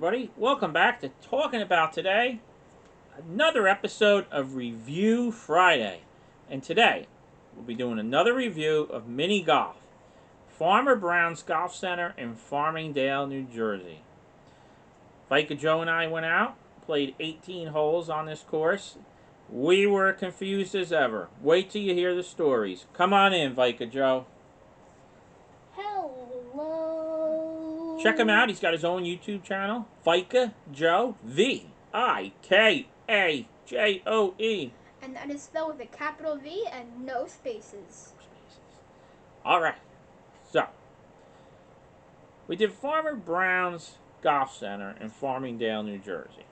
everybody. Welcome back to Talking About Today. Another episode of Review Friday. And today, we'll be doing another review of mini golf. Farmer Brown's Golf Center in Farmingdale, New Jersey. Vika Joe and I went out, played 18 holes on this course. We were confused as ever. Wait till you hear the stories. Come on in, Vika Joe. Hello. Check him out. He's got his own YouTube channel, Vika Joe, Vikajoe. And that is spelled with a capital V and no spaces. All right. So, we did Farmer Brown's Golf Center in Farmingdale, New Jersey.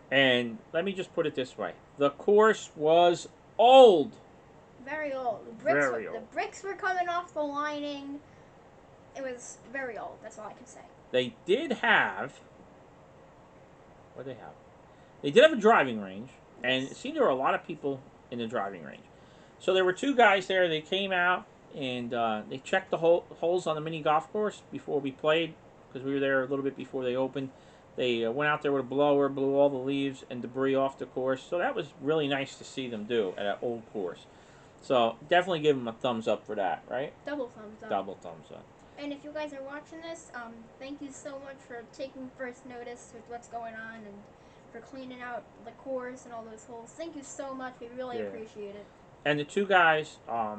And let me just put it this way. The course was old. Very old. The bricks were coming off the lining. It was very old. That's all I can say. They did have... What did they have? They did have a driving range. And it seemed there were a lot of people in the driving range. So there were two guys there. They came out and they checked the holes on the mini golf course before we played. Because we were there a little bit before they opened. They went out there with a blower, blew all the leaves and debris off the course. So that was really nice to see them do at an old course. So definitely give them a thumbs up for that, right? Double thumbs up. Double thumbs up. And if you guys are watching this, thank you so much for taking first notice with what's going on and for cleaning out the course and all those holes. Thank you so much. We really appreciate it. And the two guys, I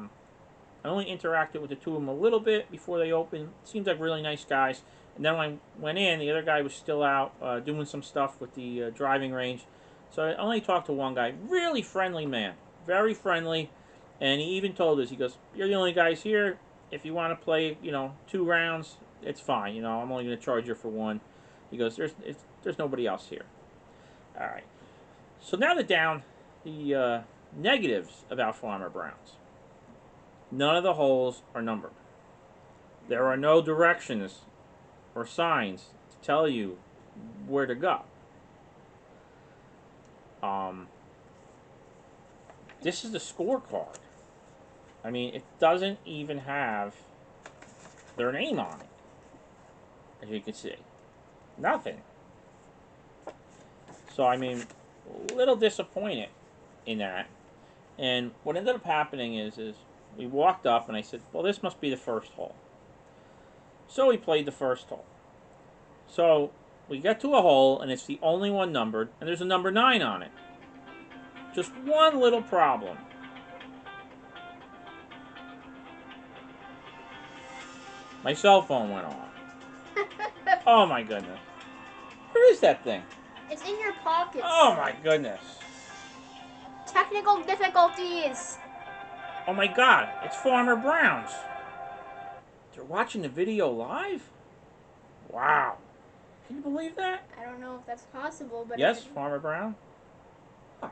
only interacted with the two of them a little bit before they opened. Seems like really nice guys. And then when I went in, the other guy was still out doing some stuff with the driving range. So I only talked to one guy. Really friendly man. Very friendly. And he even told us, he goes, "You're the only guys here. If you want to play, 2 rounds, it's fine. I'm only going to charge you for 1. He goes, there's nobody else here." All right. So now the negatives about Farmer Brown's. None of the holes are numbered. There are no directions or signs to tell you where to go. This is the scorecard. I mean, it doesn't even have their name on it, as you can see. Nothing. So, I mean, a little disappointed in that. And what ended up happening is we walked up and I said, well, this must be the first hole. So we played the first hole. So we get to a hole and it's the only one numbered and there's a number 9 on it. Just one little problem. My cell phone went off. Oh my goodness. Where is that thing? It's in your pocket. Oh my goodness. Technical difficulties. Oh my God, it's Farmer Brown's. They're watching the video live? Wow. Can you believe that? I don't know if that's possible, but... Yes, Farmer Brown. Oh,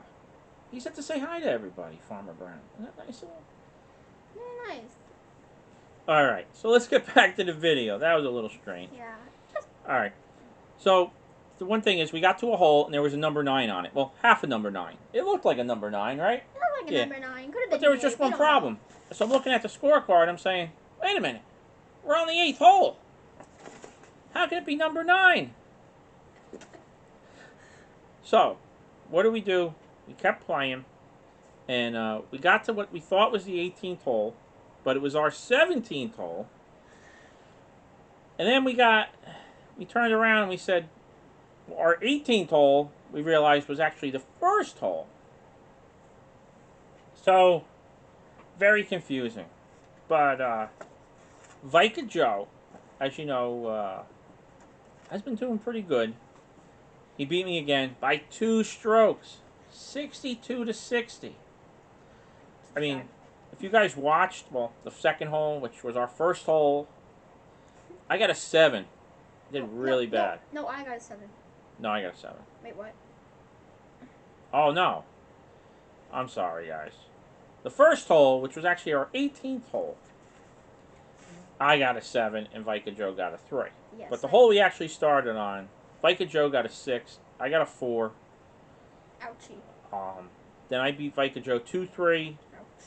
he's had to say hi to everybody, Farmer Brown. Isn't that nice of him? Yeah, nice. Alright, so let's get back to the video. That was a little strange. Yeah. Alright, so the one thing is we got to a hole and there was a number 9 on it. Well, half a number 9. It looked like a number 9, right? It looked like a number 9. Could have been. But there was just one problem. So I'm looking at the scorecard. I'm saying, wait a minute. We're on the 8th hole. How can it be number 9? So, what do? We kept playing. And we got to what we thought was the 18th hole. But it was our 17th hole. And then we turned around and we said, our 18th hole, we realized, was actually the first hole. So, very confusing. But, Vika Joe, as you know, has been doing pretty good. He beat me again by 2 strokes. 62-60. I mean, if you guys watched, well, the second hole, which was our first hole, I got a 7. Did really bad. No, I got a 7. No, I got a 7. Wait, what? Oh, no. I'm sorry, guys. The first hole, which was actually our 18th hole, I got a 7 and Vika Joe got a 3. Yes, but the hole we actually started on, Vika Joe got a 6. I got a 4. Ouchie. Then I beat Vika Joe 2-3.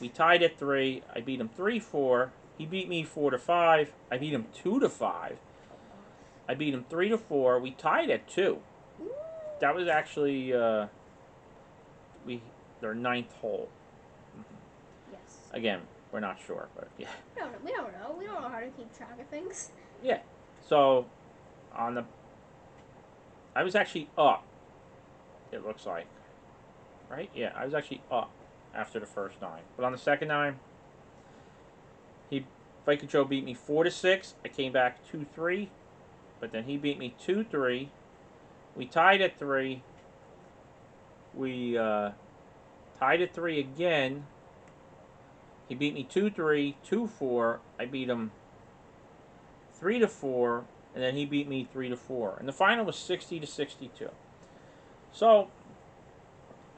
We tied at 3. I beat him 3-4. He beat me 4-5. I beat him 2-5. I beat him 3-4. We tied at 2. Ooh. That was actually we their ninth hole. Yes. Again, we're not sure, but yeah. We don't know. We don't know how to keep track of things. Yeah. So on the I was actually up. It looks like, right? Yeah, I was actually up after the first 9, but on the second 9, Biker Joe beat me 4-6. I came back 2-3, but then he beat me 2-3. We tied at 3. We tied at 3 again. He beat me 2-3, 2-4. I beat him 3-4, and then he beat me 3-4. And the final was 60-62. So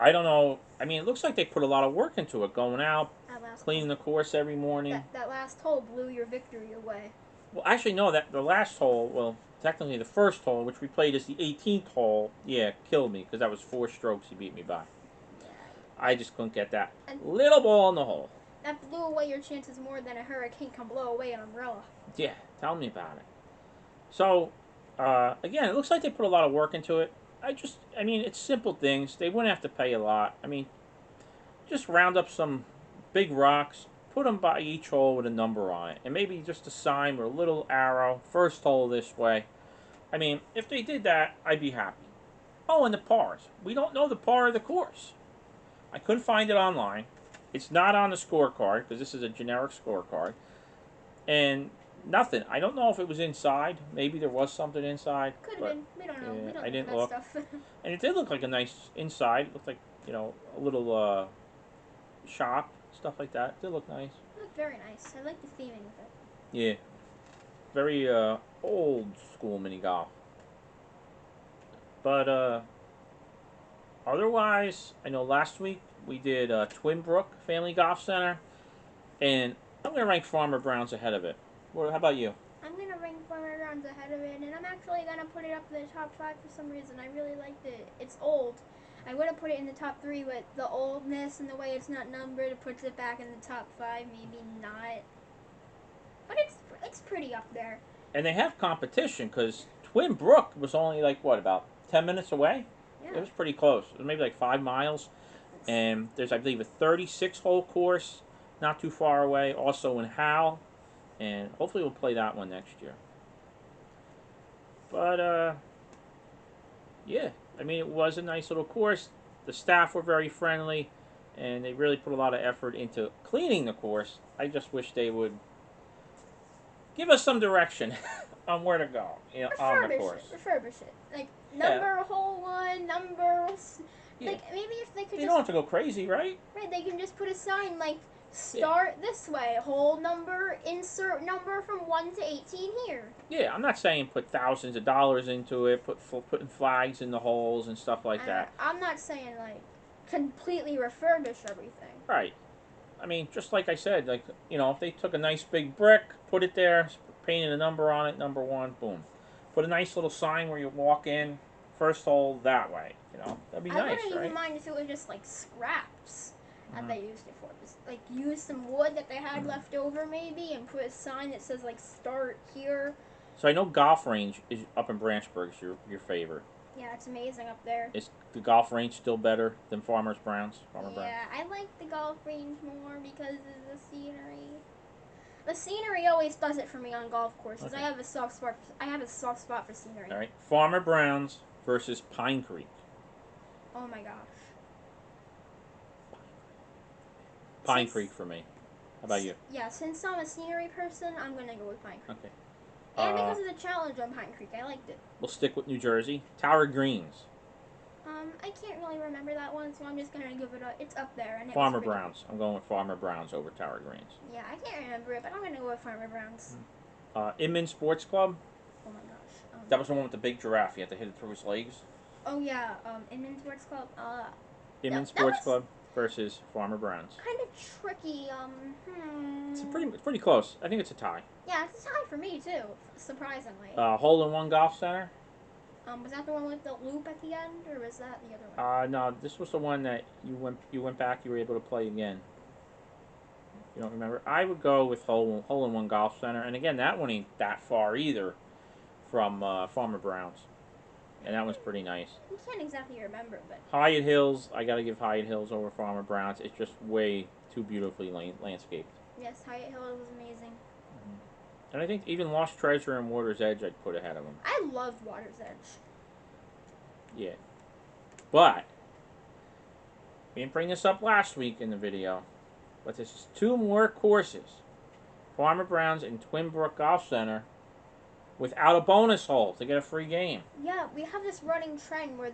I don't know. I mean, it looks like they put a lot of work into it, going out, cleaning the course every morning. That last hole blew your victory away. Well, actually, no. That the last hole, well, technically the first hole, which we played as the 18th hole, yeah, killed me because that was 4 strokes he beat me by. Yeah. I just couldn't get that little ball in the hole. That blew away your chances more than a hurricane can blow away an umbrella. Yeah, tell me about it. So, again, it looks like they put a lot of work into it. I mean, it's simple things. They wouldn't have to pay a lot. I mean, just round up some big rocks, put them by each hole with a number on it, and maybe just a sign or a little arrow. First hole this way. I mean, if they did that, I'd be happy. Oh, and the pars. We don't know the par of the course. I couldn't find it online. It's not on the scorecard because this is a generic scorecard. And nothing. I don't know if it was inside. Maybe there was something inside. Could have been. We don't know. Yeah, We don't I know didn't that look. stuff. And it did look like a nice inside. It looked like, a little shop, stuff like that. It did look nice. It looked very nice. I like the theming of it. Yeah. Very old school mini golf. But otherwise, I know last week we did Twin Brook Family Golf Center, and I'm going to rank Farmer Brown's ahead of it. Well, how about you? I'm going to rank Farmer Brown's ahead of it, and I'm actually going to put it up in the top 5 for some reason. I really liked it. It's old. I would have put it in the top 3, but the oldness and the way it's not numbered puts it back in the top 5, maybe not. But it's pretty up there. And they have competition because Twin Brook was only like, what, about 10 minutes away? Yeah. It was pretty close. It was maybe like 5 miles. And there's, I believe, a 36-hole course not too far away, also in Howell. And hopefully we'll play that one next year. But, yeah. I mean, it was a nice little course. The staff were very friendly, and they really put a lot of effort into cleaning the course. I just wish they would give us some direction on where to go on the course. Refurbish it. Like, number hole 1, numbers. Yeah. Like, maybe if they could don't have to go crazy, right? Right, they can just put a sign like, start this way, hole number, insert number from 1 to 18 here. Yeah, I'm not saying put thousands of dollars into it, putting flags in the holes and stuff like that. I'm not saying, like, completely refurbish everything. Right. I mean, just like I said, like, if they took a nice big brick, put it there, painted a number on it, number 1, boom. Put a nice little sign where you walk in, first hole that way, that'd be nice, right? I wouldn't even mind if it was just, like, scraps that they used it for. Just, like, use some wood that they had left over, maybe, and put a sign that says, like, start here. So I know Golf Range is up in Branchburg is your favorite. Yeah, it's amazing up there. Is the Golf Range still better than Farmer Brown's? Yeah, I like the Golf Range more because of the scenery. The scenery always does it for me on golf courses. Okay. I have a soft spot for scenery. All right, Farmer Brown's versus Pine Creek. Oh my gosh. Pine Creek for me. How about you? Yeah, since I'm a scenery person, I'm gonna go with Pine Creek. Okay. And because of the challenge on Pine Creek, I liked it. We'll stick with New Jersey. Tower Greens. I can't really remember that one, so I'm just gonna give it it's up there. And Farmer Brown's. I'm going with Farmer Brown's over Tower Greens. Yeah, I can't remember it, but I'm gonna go with Farmer Brown's. Inman Sports Club. Oh my gosh. That was the one with the big giraffe. You had to hit it through his legs. Oh yeah, Inman Sports Club. Inman Sports Club versus Farmer Brown's. Kind of tricky. It's pretty close. I think it's a tie. Yeah, it's a tie for me too. Surprisingly. Hole-in-one Golf Center. Was that the one with the loop at the end, or was that the other one? No, this was the one that you went back. You were able to play again. You don't remember? I would go with hole-in-one Golf Center, and again, that one ain't that far either from Farmer Brown's, and that one's pretty nice. I can't exactly remember, but Hyatt Hills, I gotta give Hyatt Hills over Farmer Brown's. It's just way too beautifully landscaped. yes, Hyatt Hill was amazing. And I think even Lost Treasure and Water's Edge I'd put ahead of them. I loved Water's Edge. Yeah. But, we didn't bring this up last week in the video, but this is 2 more courses. Farmer Brown's and Twin Brook Golf Center without a bonus hole to get a free game. Yeah, we have this running trend where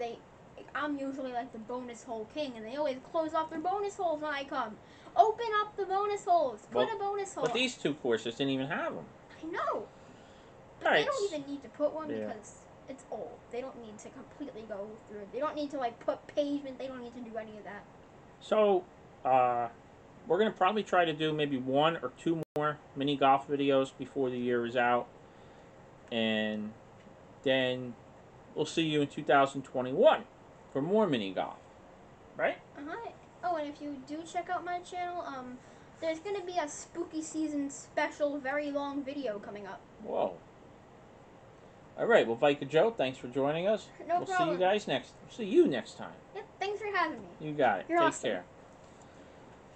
I'm usually like the bonus hole king, and they always close off their bonus holes when I come. Open up the bonus holes. Put a bonus hole. But these 2 courses didn't even have them. I know. But they don't even need to put one because it's old. They don't need to completely go through it. They don't need to like put pavement. They don't need to do any of that. So, we're going to probably try to do maybe 1 or 2 more mini golf videos before the year is out. And then we'll see you in 2021 for more mini golf. Right? Uh-huh. Oh, and if you do check out my channel, there's going to be a spooky season special, very long video coming up. Whoa. All right. Well, Vika Joe, thanks for joining us. No problem. See you guys see you next time. Yep, thanks for having me. You got it. You're Take awesome. care.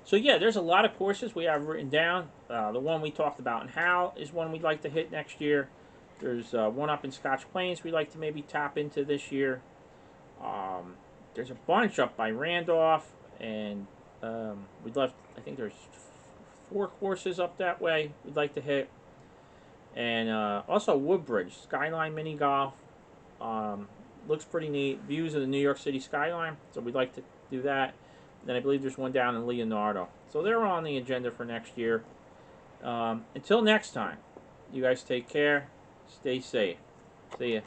So yeah, there's a lot of courses we have written down. The one we talked about in Hal is one we'd like to hit next year. There's one up in Scotch Plains we'd like to maybe tap into this year. There's a bunch up by Randolph, and we'd love. I think there's 4 courses up that way we'd like to hit, and also Woodbridge Skyline Mini Golf. Looks pretty neat. Views of the New York City skyline, so we'd like to do that. Then I believe there's one down in Leonardo. So they're on the agenda for next year. Until next time, you guys take care. Stay safe. See ya.